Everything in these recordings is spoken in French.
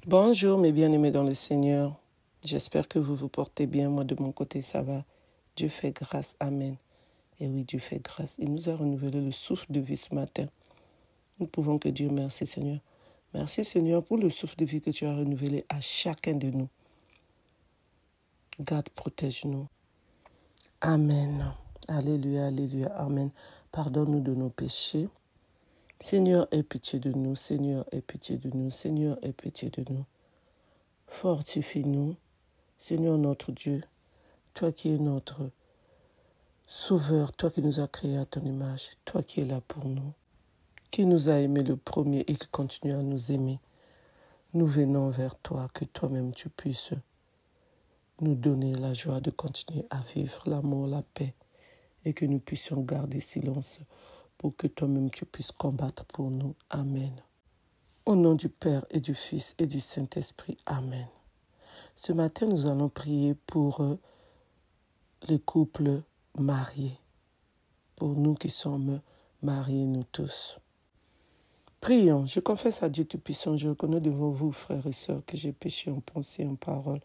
Bonjour mes bien-aimés dans le Seigneur. J'espère que vous vous portez bien. Moi de mon côté ça va. Dieu fait grâce. Amen. Et oui, Dieu fait grâce. Il nous a renouvelé le souffle de vie ce matin. Nous pouvons que dire merci Seigneur. Merci Seigneur pour le souffle de vie que tu as renouvelé à chacun de nous. Garde, protège-nous. Amen. Alléluia, alléluia, amen. Pardonne-nous de nos péchés. Seigneur, aie pitié de nous. Seigneur, aie pitié de nous. Seigneur, aie pitié de nous. Fortifie-nous. Seigneur notre Dieu, toi qui es notre Sauveur, toi qui nous as créés à ton image, toi qui es là pour nous, qui nous a aimés le premier et qui continue à nous aimer, nous venons vers toi, que toi-même tu puisses nous donner la joie de continuer à vivre l'amour, la paix, et que nous puissions garder silence pour que toi-même tu puisses combattre pour nous. Amen. Au nom du Père et du Fils et du Saint-Esprit. Amen. Ce matin, nous allons prier pour les couples mariés, pour nous qui sommes mariés, nous tous. Prions. Je confesse à Dieu Tout-Puissant, je reconnais devant vous, frères et sœurs, que j'ai péché en pensée, en parole,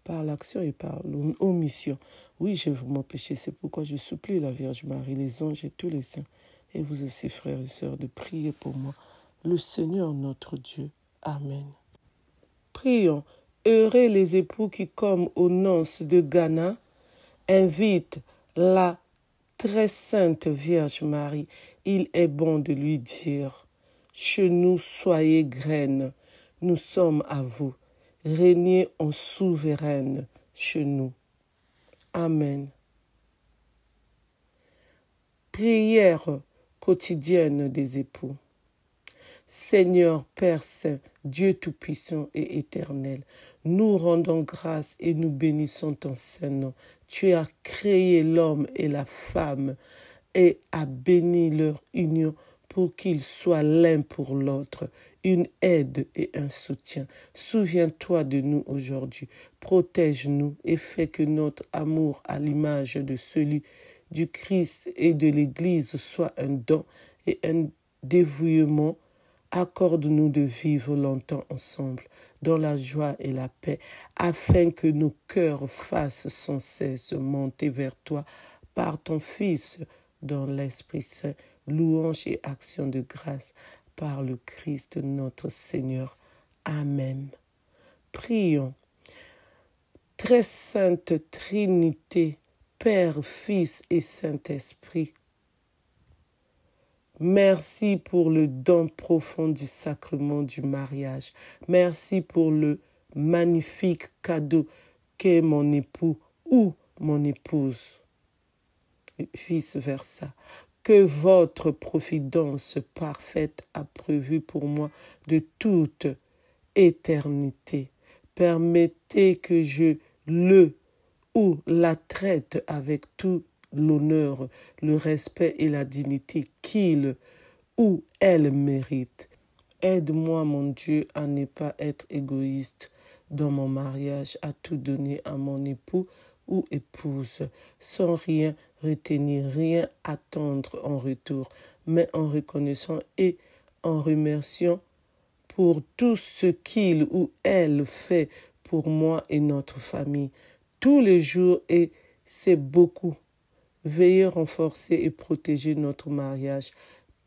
par l'action et par l'omission. Oui, j'ai vraiment péché, c'est pourquoi je supplie la Vierge Marie, les anges et tous les saints, et vous aussi, frères et sœurs, de prier pour moi, le Seigneur notre Dieu. Amen. Prions. Heureux les époux qui, comme aux noces de Ghana, invitent la très sainte Vierge Marie. Il est bon de lui dire: chez nous, soyez graine, nous sommes à vous. Régnez en souveraine chez nous. Amen. Prière quotidienne des époux. Seigneur Père Saint, Dieu Tout-Puissant et Éternel, nous rendons grâce et nous bénissons ton Saint-Nom. Tu as créé l'homme et la femme et as béni leur union pour qu'ils soient l'un pour l'autre, une aide et un soutien. Souviens-toi de nous aujourd'hui, protège-nous et fais que notre amour à l'image de celui du Christ et de l'Église soit un don et un dévouement. Accorde-nous de vivre longtemps ensemble, dans la joie et la paix, afin que nos cœurs fassent sans cesse monter vers toi par ton Fils, dans l'Esprit Saint, louange et action de grâce, par le Christ notre Seigneur. Amen. Prions. Très sainte Trinité, Père, Fils et Saint-Esprit, merci pour le don profond du sacrement du mariage. Merci pour le magnifique cadeau qu'est mon époux ou mon épouse, vice-versa. Que votre providence parfaite a prévu pour moi de toute éternité. Permettez que je le ou la traite avec tout l'honneur, le respect et la dignité qu'il ou elle mérite. Aide-moi, mon Dieu, à ne pas être égoïste dans mon mariage, à tout donner à mon époux ou épouse, sans rien retenir, rien attendre en retour, mais en reconnaissant et en remerciant pour tout ce qu'il ou elle fait pour moi et notre famille, tous les jours, et c'est beaucoup. Veillez renforcer et protéger notre mariage,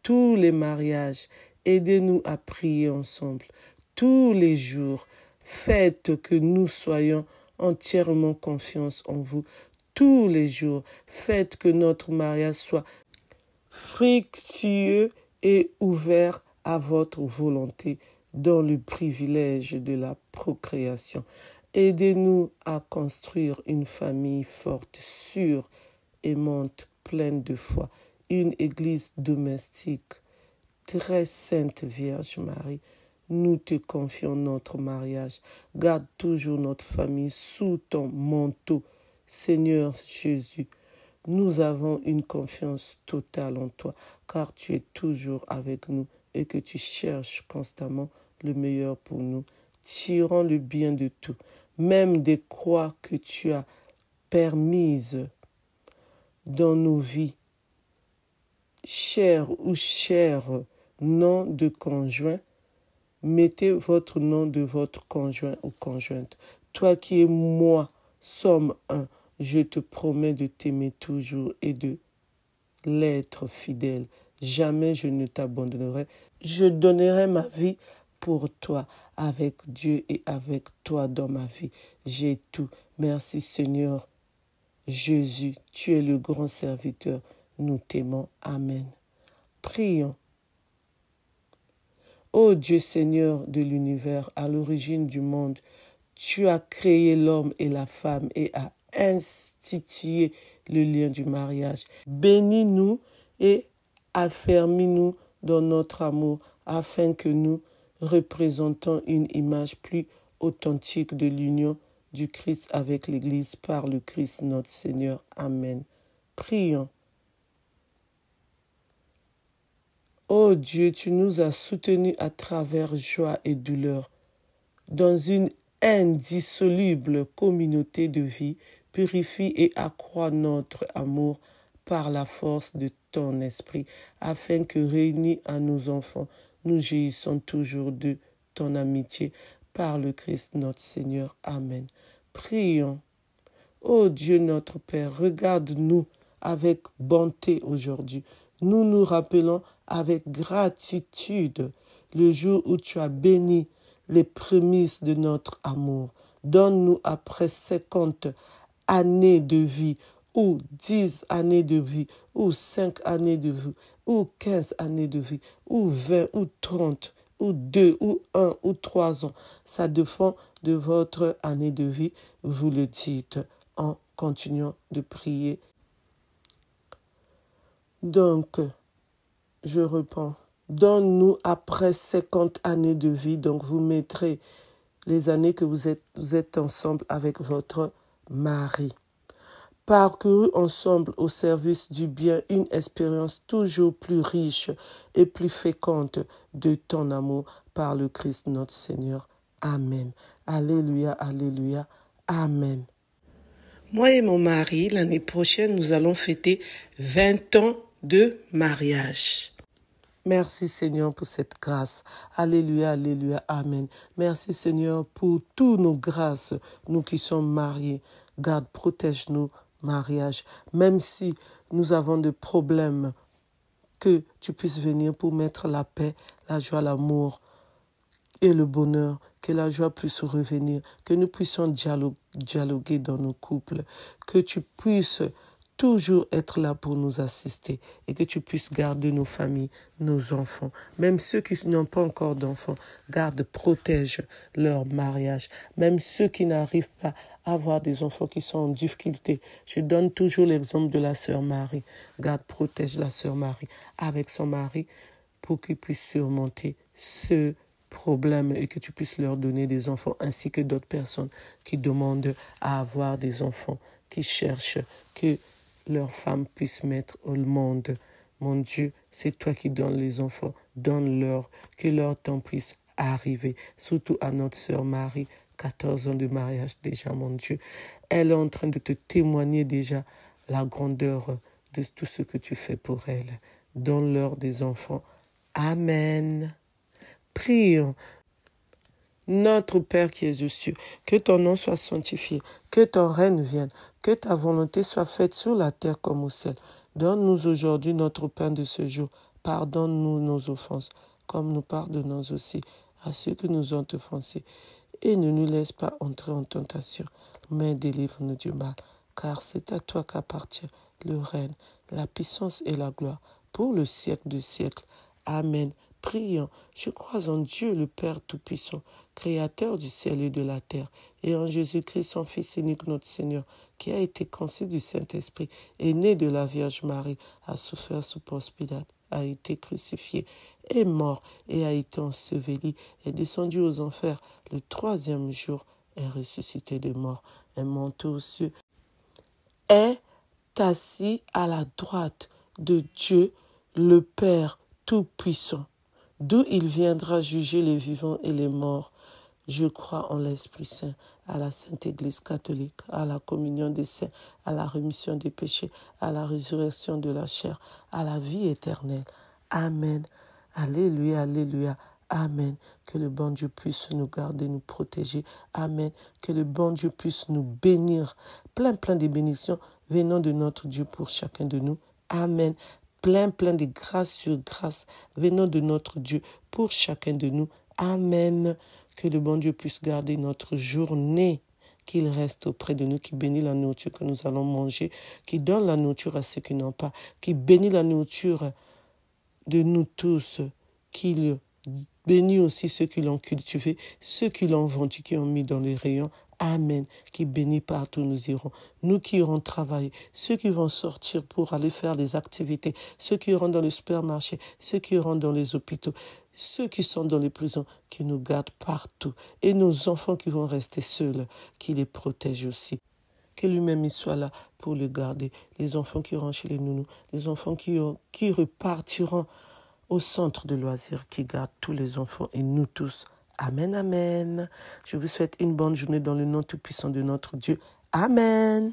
tous les mariages. Aidez-nous à prier ensemble tous les jours. Faites que nous soyons entièrement confiance en vous tous les jours. Faites que notre mariage soit fructueux et ouvert à votre volonté dans le privilège de la procréation. Aidez-nous à construire une famille forte, sûre, aimante, pleine de foi, une église domestique. Très sainte Vierge Marie, nous te confions notre mariage. Garde toujours notre famille sous ton manteau. Seigneur Jésus, nous avons une confiance totale en toi, car tu es toujours avec nous et que tu cherches constamment le meilleur pour nous. Tirons le bien de tout, même des croix que tu as permises dans nos vies, chers ou chers, non de conjoints, mettez votre nom de votre conjoint ou conjointe. Toi qui es moi, sommes un. Je te promets de t'aimer toujours et de l'être fidèle. Jamais je ne t'abandonnerai. Je donnerai ma vie pour toi, avec Dieu et avec toi dans ma vie. J'ai tout. Merci Seigneur Jésus, tu es le grand serviteur. Nous t'aimons. Amen. Prions. Ô Dieu Seigneur de l'univers, à l'origine du monde, tu as créé l'homme et la femme et as institué le lien du mariage. Bénis-nous et affermis-nous dans notre amour afin que nous représentons une image plus authentique de l'union du Christ avec l'Église par le Christ notre Seigneur. Amen. Prions. Ô Dieu, tu nous as soutenus à travers joie et douleur dans une indissoluble communauté de vie. Purifie et accroît notre amour par la force de ton esprit, afin que réunis à nos enfants, nous jouissons toujours de ton amitié par le Christ notre Seigneur. Amen. Prions. Ô Dieu notre Père, regarde-nous avec bonté aujourd'hui. Nous nous rappelons avec gratitude le jour où tu as béni les prémices de notre amour. Donne-nous après 50 années de vie, ou 10 années de vie, ou 5 années de vie, ou 15 années de vie, ou 20, ou 30, ou 2, ou 1, ou 3 ans. Ça dépend de votre année de vie, vous le dites en continuant de prier. Donc, je reprends. Donne-nous après 50 années de vie, donc vous mettrez les années que vous êtes ensemble avec votre mari. Parcouru ensemble au service du bien, une expérience toujours plus riche et plus féconde de ton amour par le Christ notre Seigneur. Amen. Alléluia, alléluia, amen. Moi et mon mari, l'année prochaine, nous allons fêter 20 ans de mariage. Merci Seigneur pour cette grâce. Alléluia, alléluia, amen. Merci Seigneur pour toutes nos grâces, nous qui sommes mariés. Garde, protège-nous, mariage. Même si nous avons des problèmes, que tu puisses venir pour mettre la paix, la joie, l'amour et le bonheur. Que la joie puisse revenir, que nous puissions dialoguer dans nos couples, que tu puisses toujours être là pour nous assister et que tu puisses garder nos familles, nos enfants. Même ceux qui n'ont pas encore d'enfants, garde, protège leur mariage. Même ceux qui n'arrivent pas à avoir des enfants qui sont en difficulté. Je donne toujours l'exemple de la sœur Marie. Garde, protège la sœur Marie avec son mari pour qu'il puisse surmonter ce problème et que tu puisses leur donner des enfants ainsi que d'autres personnes qui demandent à avoir des enfants, qui cherchent que leurs femmes puissent mettre au monde. Mon Dieu, c'est toi qui donnes les enfants, donne-leur, que leur temps puisse arriver, surtout à notre sœur Marie, 14 ans de mariage déjà, mon Dieu. Elle est en train de te témoigner déjà la grandeur de tout ce que tu fais pour elle. Donne-leur des enfants. Amen. Prions. Notre Père qui es aux cieux, que ton nom soit sanctifié, que ton règne vienne, que ta volonté soit faite sur la terre comme au ciel. Donne-nous aujourd'hui notre pain de ce jour. Pardonne-nous nos offenses, comme nous pardonnons aussi à ceux qui nous ont offensés. Et ne nous laisse pas entrer en tentation, mais délivre-nous du mal, car c'est à toi qu'appartient le règne, la puissance et la gloire, pour le siècle des siècles. Amen. Prions, je crois en Dieu le Père Tout-Puissant, Créateur du ciel et de la terre, et en Jésus-Christ, son Fils unique, notre Seigneur, qui a été conçu du Saint-Esprit, est né de la Vierge Marie, a souffert sous Ponce Pilate, a été crucifié, est mort et a été enseveli, est descendu aux enfers. Le 3e jour est ressuscité des morts, est monté aux cieux, est assis à la droite de Dieu, le Père Tout-Puissant, d'où il viendra juger les vivants et les morts. Je crois en l'Esprit Saint, à la Sainte Église catholique, à la communion des saints, à la rémission des péchés, à la résurrection de la chair, à la vie éternelle. Amen. Alléluia, alléluia, Amen. Que le bon Dieu puisse nous garder, nous protéger. Amen. Que le bon Dieu puisse nous bénir. Plein de bénédictions venant de notre Dieu pour chacun de nous. Amen. Plein de grâce sur grâce venant de notre Dieu pour chacun de nous. Amen. Que le bon Dieu puisse garder notre journée, qu'il reste auprès de nous, qui bénit la nourriture que nous allons manger, qui donne la nourriture à ceux qui n'ont pas, qui bénit la nourriture de nous tous, qu'il bénit aussi ceux qui l'ont cultivé, ceux qui l'ont vendu, qui ont mis dans les rayons. Amen. Qui bénit partout nous irons. Nous qui irons travailler, ceux qui vont sortir pour aller faire des activités, ceux qui iront dans le supermarché, ceux qui iront dans les hôpitaux, ceux qui sont dans les prisons, qui nous gardent partout. Et nos enfants qui vont rester seuls, qui les protègent aussi. Que lui-même il soit là pour le garder. Les enfants qui iront chez les nounous, les enfants qui repartiront au centre de loisirs, qui garde tous les enfants et nous tous. Amen, amen. Je vous souhaite une bonne journée dans le nom tout-puissant de notre Dieu. Amen.